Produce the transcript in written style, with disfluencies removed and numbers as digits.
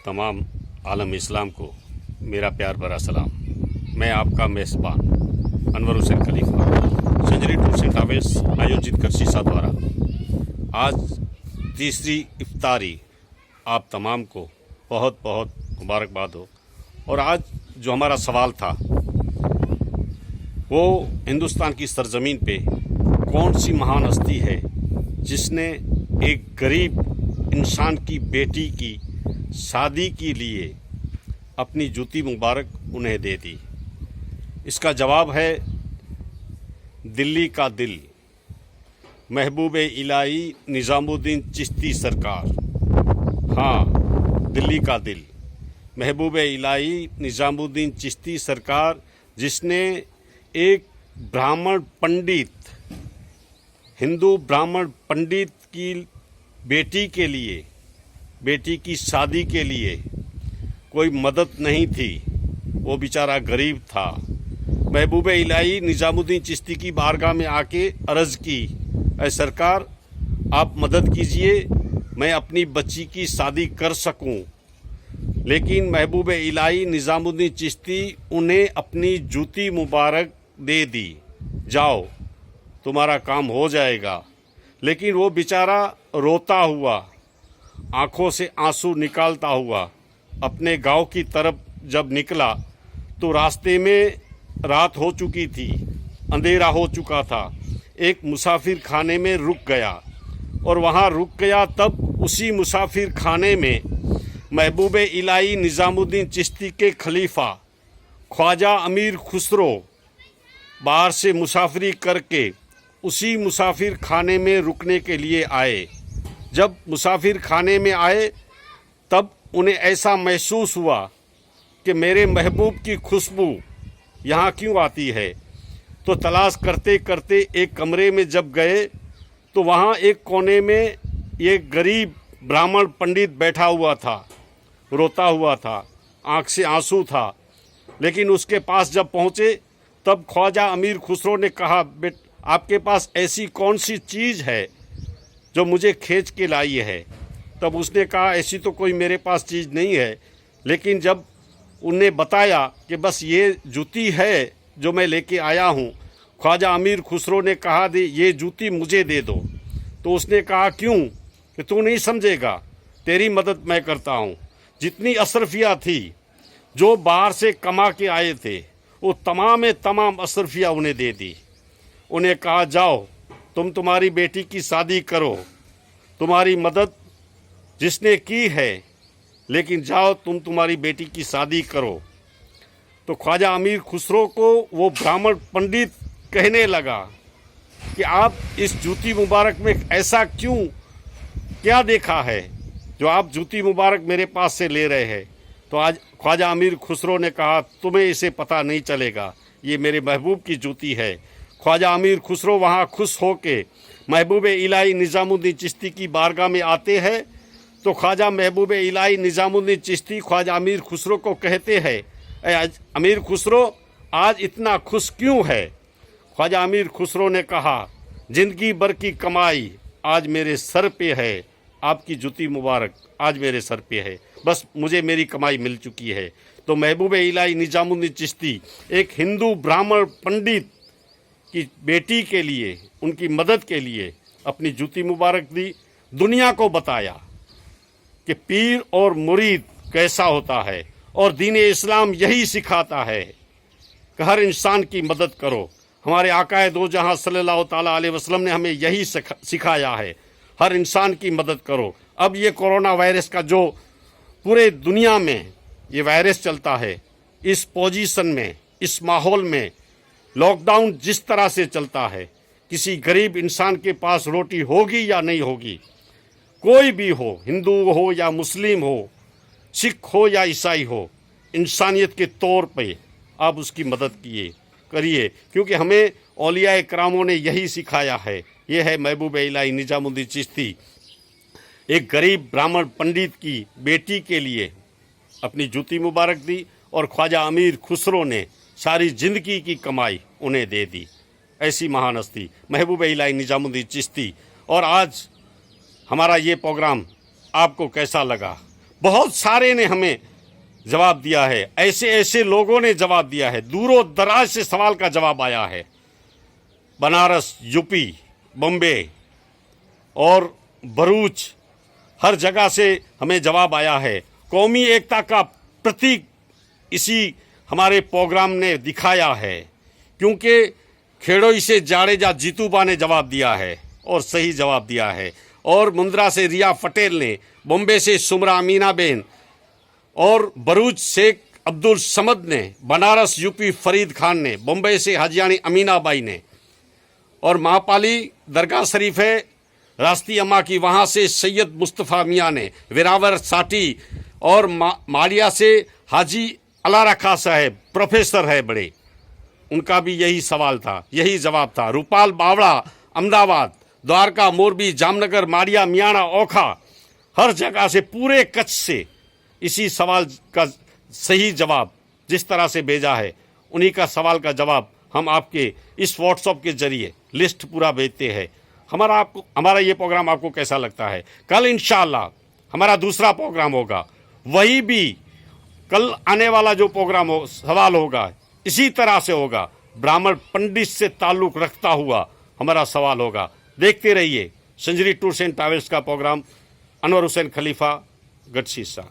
तमाम आलम इस्लाम को मेरा प्यार भरा सलाम। मैं आपका मेज़बान अनवर हुसैन खलीफा सेंचुरी टूर्स एंड ट्रैवल्स आयोजित कर शीशा द्वारा आज तीसरी इफ्तारी आप तमाम को बहुत बहुत मुबारकबाद हो। और आज जो हमारा सवाल था वो हिंदुस्तान की सरजमीन पे कौन सी महान हस्ती है जिसने एक गरीब इंसान की बेटी की शादी के लिए अपनी जूती मुबारक उन्हें दे दी। इसका जवाब है दिल्ली का दिल, महबूब इलाही निज़ामुद्दीन चिश्ती सरकार। हाँ, दिल्ली का दिल, महबूब इलाही निज़ामुद्दीन चिश्ती सरकार, जिसने एक ब्राह्मण पंडित, हिंदू ब्राह्मण पंडित की बेटी के लिए, बेटी की शादी के लिए कोई मदद नहीं थी, वो बेचारा गरीब था। महबूब इलाही निज़ामुद्दीन चिश्ती की बारगाह में आके अर्ज़ की, ऐ सरकार आप मदद कीजिए, मैं अपनी बच्ची की शादी कर सकूं। लेकिन महबूब इलाही निज़ामुद्दीन चिश्ती उन्हें अपनी जूती मुबारक दे दी, जाओ तुम्हारा काम हो जाएगा। लेकिन वो बेचारा रोता हुआ, आंखों से आंसू निकालता हुआ अपने गांव की तरफ जब निकला तो रास्ते में रात हो चुकी थी, अंधेरा हो चुका था। एक मुसाफिर खाने में रुक गया और वहाँ रुक गया। तब उसी मुसाफिर खाने में महबूब इलाही निज़ामुद्दीन चिश्ती के खलीफा ख्वाजा अमीर खुसरो बाहर से मुसाफरी करके उसी मुसाफिर खाने में रुकने के लिए आए। जब मुसाफिर खाने में आए तब उन्हें ऐसा महसूस हुआ कि मेरे महबूब की खुशबू यहाँ क्यों आती है। तो तलाश करते करते एक कमरे में जब गए तो वहाँ एक कोने में एक गरीब ब्राह्मण पंडित बैठा हुआ था, रोता हुआ था, आँख से आंसू था। लेकिन उसके पास जब पहुँचे तब ख्वाजा अमीर खुसरो ने कहा, आपके पास ऐसी कौन सी चीज़ है जो मुझे खींच के लाई है। तब उसने कहा, ऐसी तो कोई मेरे पास चीज़ नहीं है। लेकिन जब उन्हें बताया कि बस ये जूती है जो मैं लेके आया हूँ, ख्वाजा अमीर खुसरो ने कहा, दे ये जूती मुझे दे दो। तो उसने कहा, क्यों, कि तू नहीं समझेगा, तेरी मदद मैं करता हूँ। जितनी अशरफिया थी जो बाहर से कमा के आए थे वो तमाम अशरफिया उन्हें दे दी। उन्हें कहा, जाओ तुम तुम्हारी बेटी की शादी करो, तुम्हारी मदद जिसने की है, लेकिन जाओ तुम तुम्हारी बेटी की शादी करो। तो ख्वाजा अमीर खुसरो को वो ब्राह्मण पंडित कहने लगा कि आप इस जूती मुबारक में ऐसा क्यों, क्या देखा है जो आप जूती मुबारक मेरे पास से ले रहे हैं। तो आज ख्वाजा अमीर खुसरो ने कहा, तुम्हें इसे पता नहीं चलेगा, ये मेरे महबूब की जूती है। ख्वाजा अमीर खुसरो वहाँ खुश होके महबूब इलाही निज़ामुद्दीन चिश्ती की बारगाह में आते हैं। तो ख्वाजा महबूब इलाही निज़ामुद्दीन चिश्ती ख्वाजा अमीर खुसरो को कहते हैं, अमीर खुसरो आज इतना खुश क्यों है। ख्वाजा अमीर खुसरो ने कहा, ज़िंदगी भर की कमाई आज मेरे सर पे है, आपकी जूती मुबारक आज मेरे सर पे है, बस मुझे मेरी कमाई मिल चुकी है। तो महबूब इलाही निज़ामुद्दीन चिश्ती एक हिंदू ब्राह्मण पंडित की बेटी के लिए, उनकी मदद के लिए अपनी जूती मुबारक दी। दुनिया को बताया कि पीर और मुरीद कैसा होता है, और दीन इस्लाम यही सिखाता है कि हर इंसान की मदद करो। हमारे आकाए दो जहां सल्लल्लाहु ताला अलैहि वसल्लम ने हमें यही सिखाया है, हर इंसान की मदद करो। अब ये कोरोना वायरस का जो पूरे दुनिया में ये वायरस चलता है, इस पोजीशन में, इस माहौल में, लॉकडाउन जिस तरह से चलता है, किसी गरीब इंसान के पास रोटी होगी या नहीं होगी। कोई भी हो, हिंदू हो या मुस्लिम हो, सिख हो या ईसाई हो, इंसानियत के तौर पे आप उसकी मदद करिए, क्योंकि हमें औलिया इकरामों ने यही सिखाया है। ये है महबूब इलाही निज़ामुद्दीन चिश्ती, एक गरीब ब्राह्मण पंडित की बेटी के लिए अपनी जूती मुबारक दी, और ख्वाजा अमीर खुसरो ने सारी ज़िंदगी की कमाई उन्हें दे दी। ऐसी महान हस्ती महबूब इलाही निज़ामुद्दीन चिश्ती। और आज हमारा ये प्रोग्राम आपको कैसा लगा, बहुत सारे ने हमें जवाब दिया है, ऐसे ऐसे लोगों ने जवाब दिया है, दूरों दराज से सवाल का जवाब आया है। बनारस, यूपी, बम्बे और भरूच, हर जगह से हमें जवाब आया है। कौमी एकता का प्रतीक इसी हमारे प्रोग्राम ने दिखाया है, क्योंकि खेड़ोई से जाडेजा जीतूबा ने जवाब दिया है और सही जवाब दिया है, और मुंद्रा से रिया पटेल ने, बॉम्बे से सुमरा अमीना बेन और भरूच शेख अब्दुल समद ने, बनारस यूपी फरीद खान ने, बॉम्बे से हाजियानी अमीना बाई ने, और महापाली दरगाह शरीफ है राष्ट्रीय अम्मा की, वहाँ से सैयद मुस्तफ़ा मियाँ ने, वेरावर साटी और मालिया से हाजी अला रखा साहब प्रोफेसर है बड़े, उनका भी यही सवाल था, यही जवाब था। रूपाल बावड़ा अहमदाबाद, द्वारका, मोरबी, जामनगर, माड़िया, मियाणा, ओखा, हर जगह से, पूरे कच्छ से इसी सवाल का सही जवाब जिस तरह से भेजा है, उन्हीं का सवाल का जवाब हम आपके इस व्हाट्सएप के जरिए लिस्ट पूरा भेजते हैं। हमारा ये प्रोग्राम आपको कैसा लगता है? कल इंशाअल्लाह हमारा दूसरा प्रोग्राम होगा, वही भी कल आने वाला जो प्रोग्राम सवाल होगा इसी तरह से होगा, ब्राह्मण पंडित से ताल्लुक़ रखता हुआ हमारा सवाल होगा। देखते रहिए संजरी टूर्स एंड ट्रैवल्स का प्रोग्राम। अनवर हुसैन खलीफा, गढ़ शीशा।